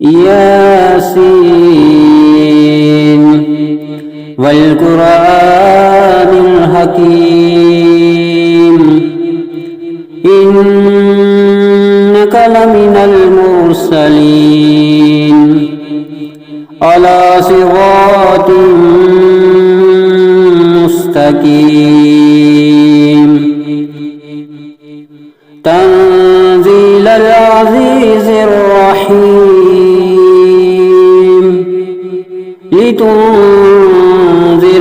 ياسين والقرآن الحكيم إنك لمن المرسلين على صراط مستقيم تنزيل العزيز الرحيم لتنذر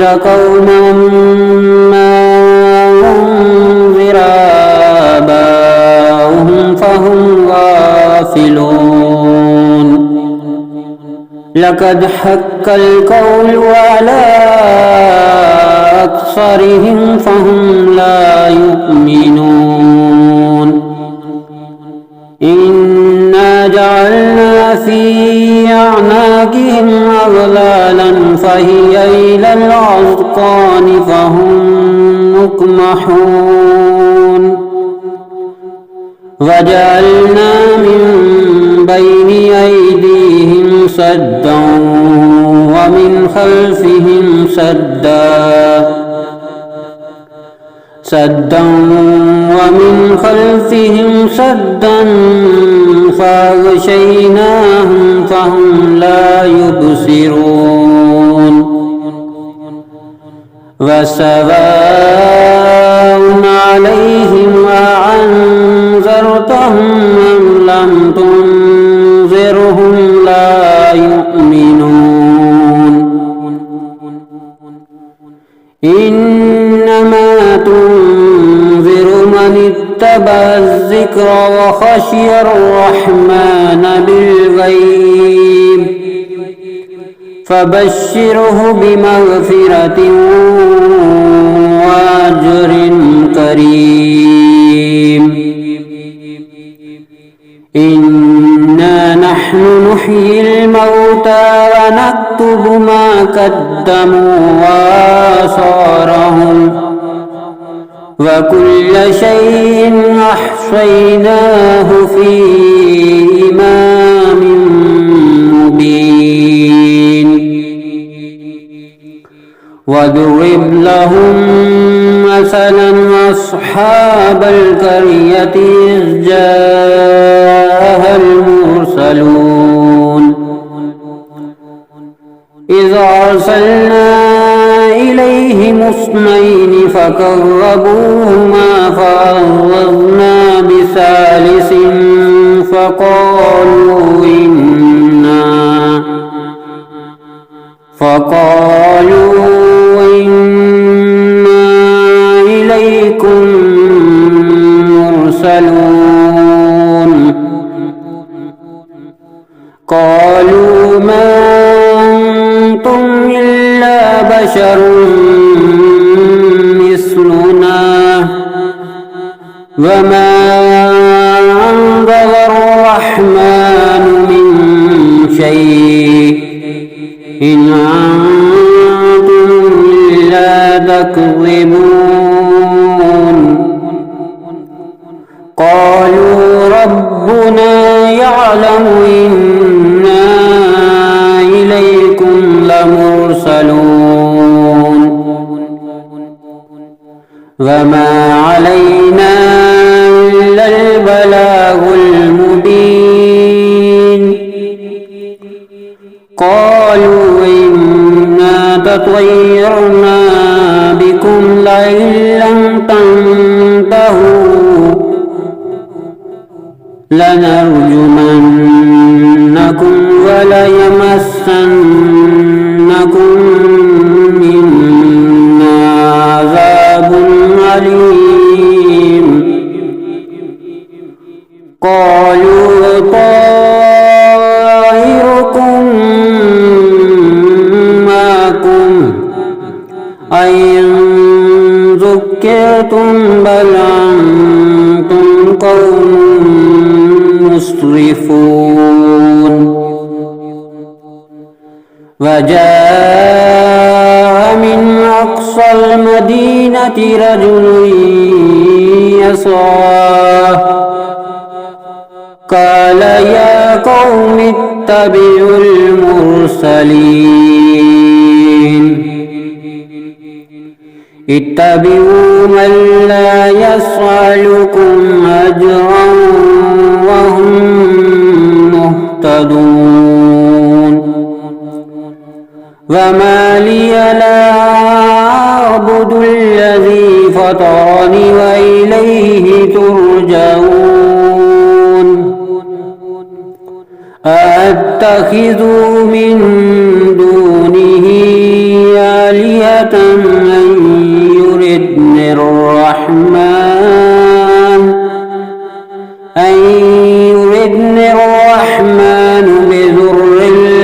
قوما ما أنذر آباؤهم فهم غافلون لقد حق القول على أكثرهم فهم لا يؤمنون إنا جعلنا في أعناقهم أغلالا فهي إلى الأذقان فهم مقمحون وجعلنا من بين أيديهم سدا ومن خلفهم سدا ومن خلفهم سدا فأغشيناهم فهم لا يبصرون وسواء عليهم أأنذرتهم أم لم تنذرهم لا يؤمنون إنما تنذر من اتبع الذكر وخشي الرحمن بالغيب فبشره بمغفرة وأجر كريم إنا نحن نحيي الموتى ونكتب ما قدموا وآثارهم وكل شيء أحصيناه في إمام مبين واضرب لهم مثلا أصحاب القرية إذ جاءها المرسلون إذ أرسلنا إليهم اثنين فكذبوهما فعززنا بثالث فقالوا إنا إليكم مرسلون قالوا ما أنتم إلا بشر مثلنا وما أنزل الرحمن من شيء إن أنتم إلا تكذبون قالوا ربنا يعلم إنا إليكم لمرسلون وما علينا إلا البلاغ المبين قالوا إنا تطيرنا بكم لئن لم تنتهوا لنرجمنكم وليمسنكم منا عذاب أليم قالوا طائركم معكم أئن ذكرتم بل أنتم قوم مسرفون وجاء من أقصى المدينة رجل يسعى قال يا قوم يتبع المرسلين اتبعوا من لا يسألكم أجرا وهم مهتدون وما لي لا أعبد الذي فطرني وإليه ترجعون أأتخذ من دونه آلهة من يردني الرحمن بضر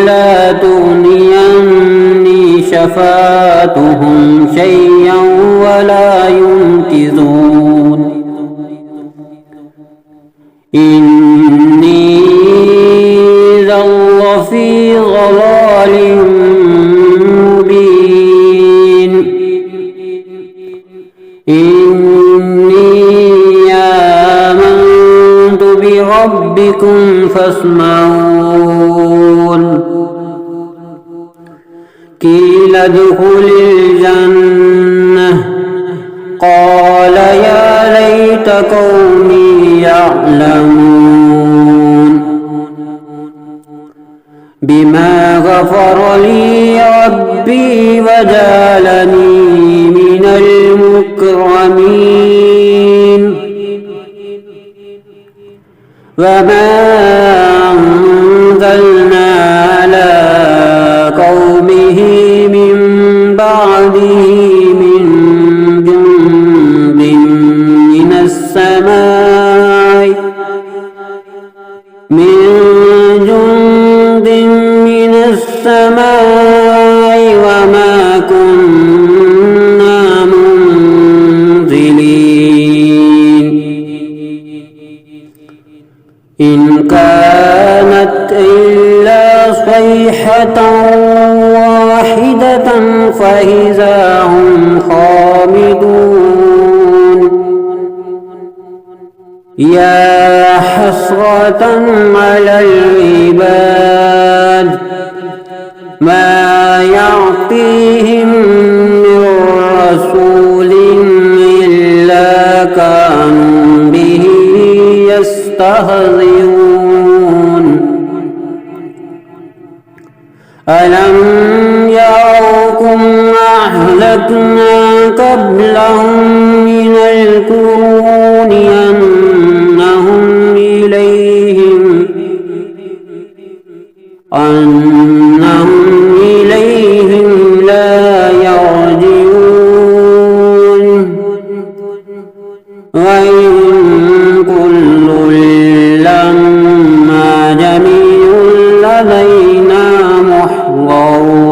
لا تغني عني شفاعتهم شيئا ولا ينقذون إني ظل في ضلال مبين إني آمنت بربكم فاسمعون قيل ادخل الجنة قال يا ليت قومي يعلمون بما غفر لي ربي وجعلني من المكرمين وما أنزلنا على قومه من بعده من جند من السماء وما كنا منزلين إن كانت إلا صيحة واحدة فإذا هم خامدون يا حسرة على العباد ما يعطيهم من رسول إلا كانوا به يستهزئون ألم يروا أهلكنا قبلهم من القرون أنهم إليهم لا يرجعون وإن كل لما جميع لدينا محضرون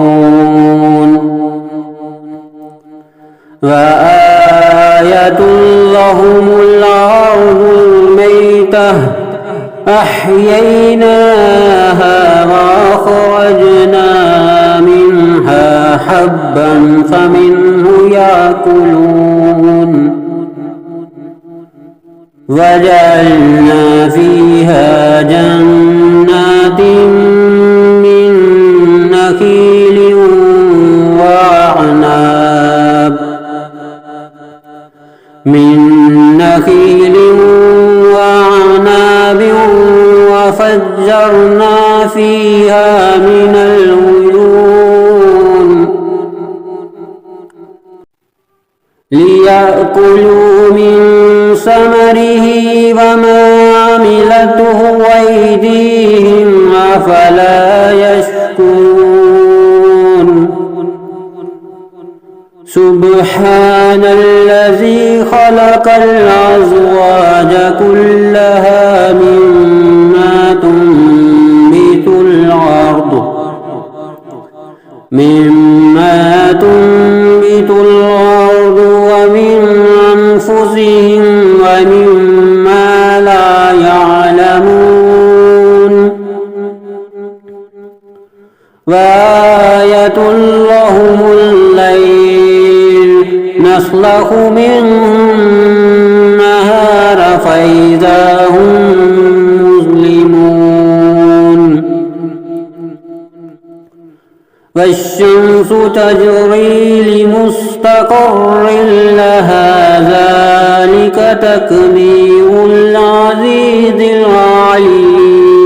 وآية لهم الأرض الميتة أحييناها وأخرجنا منها حبا فمنه يأكلون وجعلنا فيها جنات من نخيل وأعناب وفجرنا فيها من العيون ليأكلوا من ثمره وما عملته أيديهم أفلا يشكرون سبحان الذي خلق الأزواج كلها مما تنبت الأرض ومن أنفسهم ومما لا يعلمون وآية لهم الليل نسلخ منه النهار فإذا هم مظلمون والشمس تجري لمستقر لها ذلك تقدير العزيز العليم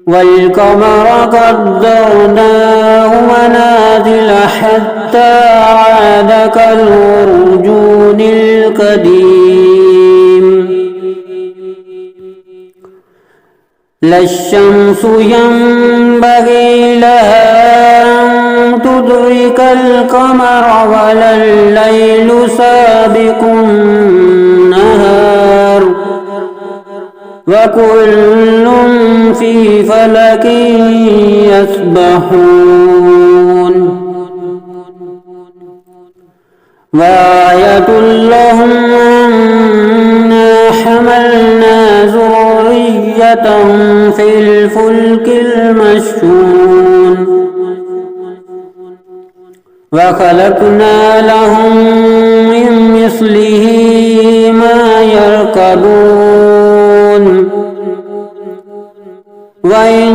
والقمر قدرناه منازل حتى عاد كالعرجون القديم لا الشمس ينبغي لها أن تدرك القمر ولا الليل سابق النهار وكل في فلك يسبحون وآية لهم أنا حملنا ذريتهم في الفلك المشحون وخلقنا لهم من مثله ما يركبون وإن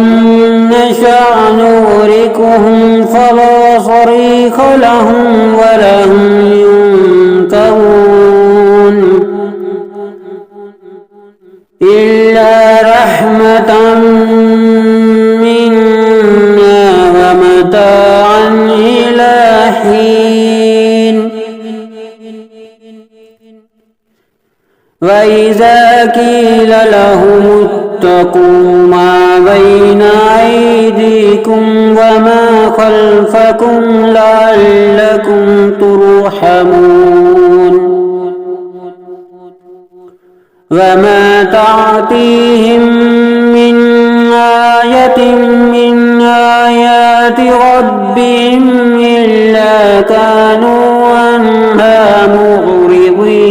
نشأ نغرقهم فلا صريخ لهم ولا هم ينكرون إلا رحمة منا ومتاعا إلى حين وإذا قيل لهم اتقوا ما بين أيديكم وما خلفكم لعلكم ترحمون وما تعطيهم من آية من آيات ربهم إلا كانوا عنها معرضين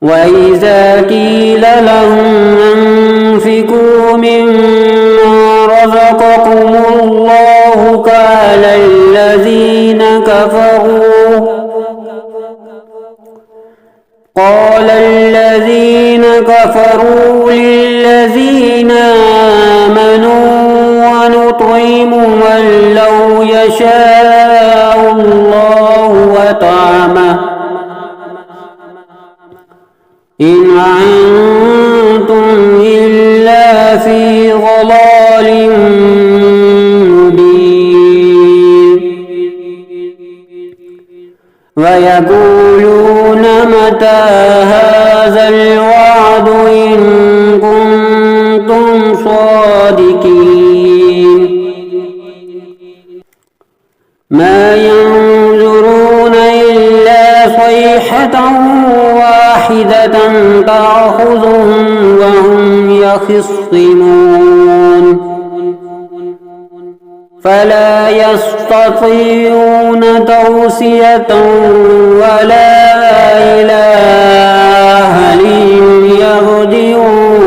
وإذا قيل لهم أنفقوا مما رزقكم الله قال الذين كفروا للذين آمنوا ونطعم من لو يشاء الله وطعمه إن أنتم إلا في ضلال مبين ويقولون متى هذا الوعد إن كنتم صادقين ما ينظرون إلا صيحة واحدة تأخذهم وهم يخصمون فلا يستطيعون توصية ولا إلى أهلهم يرجعون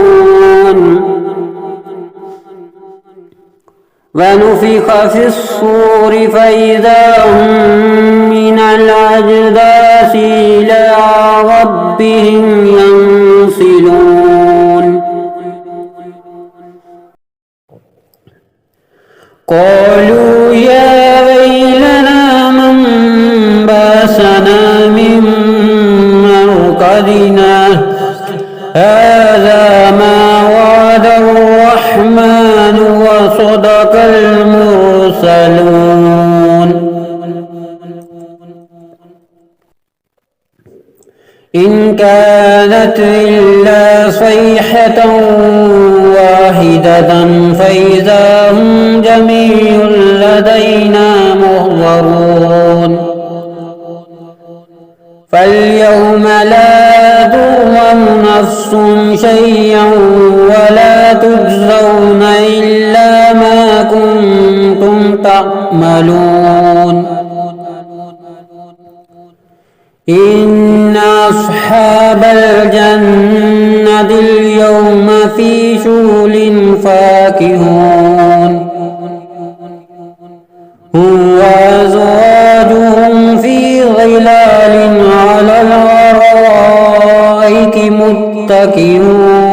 ونفخ في الصور فإذا هم من الأجداث إلى ربهم ينسلون قالوا يا ويلنا من بعثنا من مرقدنا هذا ما وعد الرحمن وصدق المرسلون إن كانت إلا صيحة واحدة فإذا هم جميع لدينا محضرون فاليوم لا تظلم نفس شيئا ولا تجزون إلا ما كنتم تعملون إن أصحاب الجنة اليوم في شغل فاكهون هم وأزواجهم في ظلال على الأرائك متكئون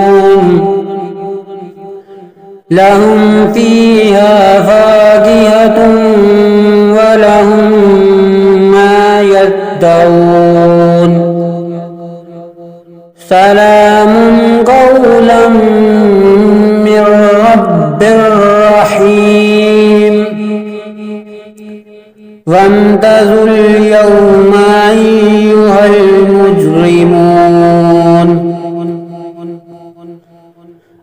لهم فيها فاكهة ولهم ما يدعون سلام قولا من رب رحيم وامتازوا اليوم أيها المجرمون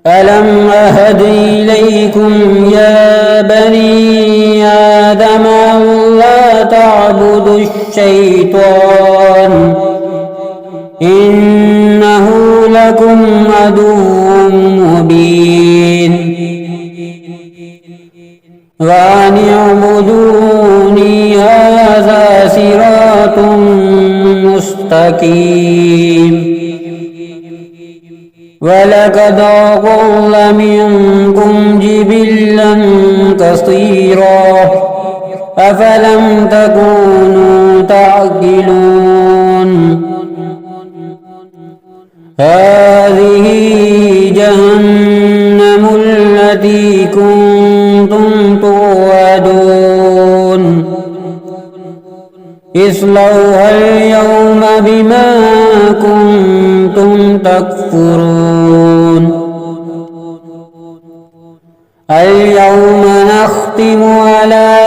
ألم أهد إليكم يا بني آدم ألا تعبدوا الشيطان إنه لكم عدو مبين وأن اعبدوني هذا صراط مستقيم ولقد أضل منكم جبلا كثيرا أفلم تكونوا تعقلون هذه جهنم التي كنتم توعدون اصلوها اليوم بما كنتم تكفرون اليوم نختم على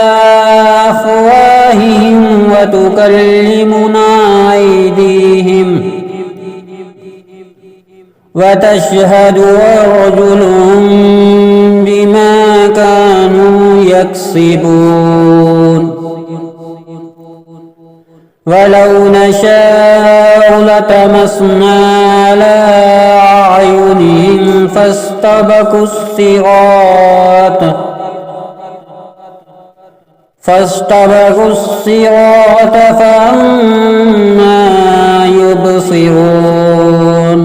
أفواههم وتكلمنا أيديهم وتشهد أرجلهم بما كانوا يكسبون ولو نشاء لطمسنا على أعينهم فاستبقوا الصراط فأنى يبصرون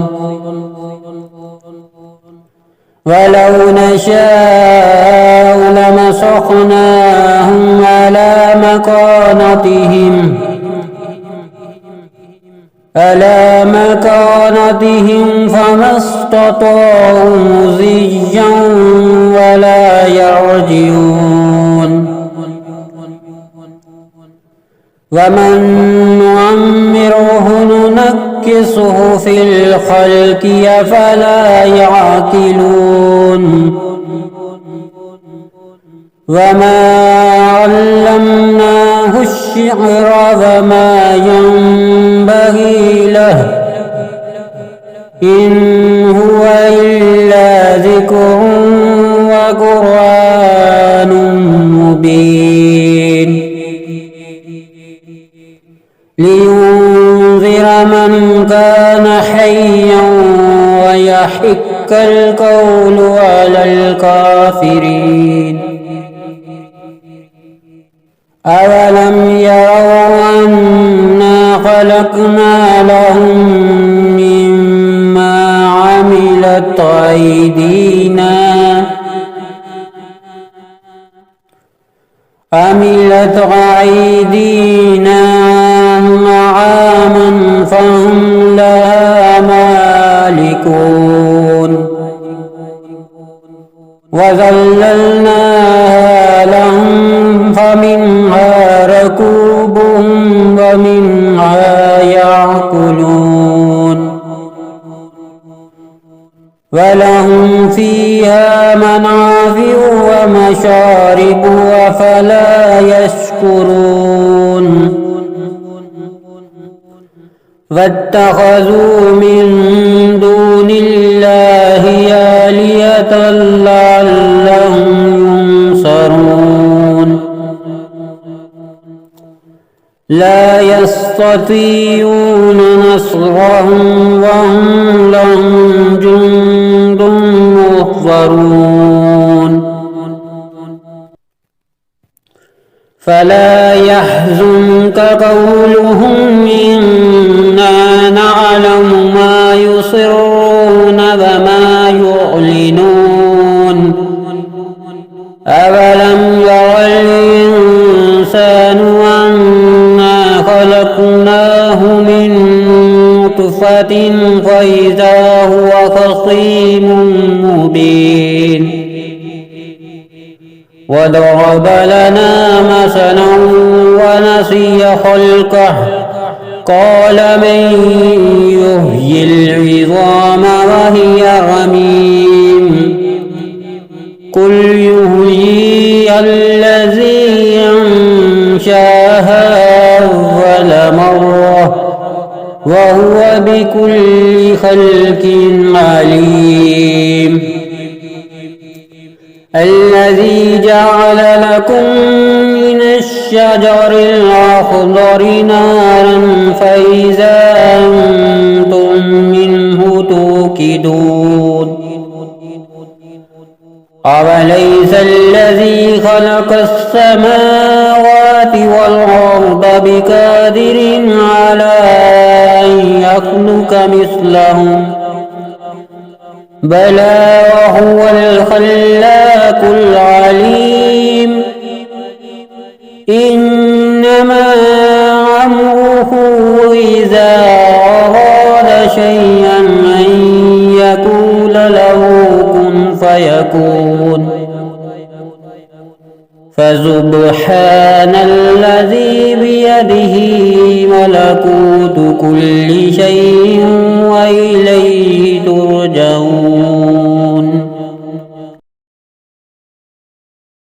ولو نشاء لمسخناهم على مكانتهم فما استطاعوا مضيا ولا يرجعون ومن نعمره ننكسه في الخلق أفلا يعقلون وما علمناه الشعر وما ينبغي له إن هو إلا ذكر وقرآن مبين لينذر من كان حيا ويحق القول على الكافرين أولم يروا أنا خلقنا لهم مما عملت أيدينا نعاما فهم لها مالكون وذللناها لهم فمنها ركوبهم ومنها يأكلون ولهم فيها منافع ومشارب أفلا يشكرون واتخذوا من دون الله آلهة لعلهم ينصرون لا يستطيعون نصرهم وهم لهم جند محضرون فلا يحزنك قولهم إنا نعلم ما يصرون وما يعلنون أولم ير الإنسان أنا خلقناه من نطفة فإذا هو خصيم مبين وضرب لنا مثلا ونسي خلقه قال من يحيي العظام وهي رميم قل يحييها الذي أنشاها أول مرة وهو بكل خلق عليم الذي جعل لكم من الشجر الأخضر نارا فإذا أنتم منه توقدون أوليس الذي خلق السماوات والأرض بقادر على أن يخلق مثلهم بلى وهو الخلاق العليم إنما أمره إذا أراد شيئا أن يقول له كن فيكون فسبحان الذي بيده ملكوت كل شيء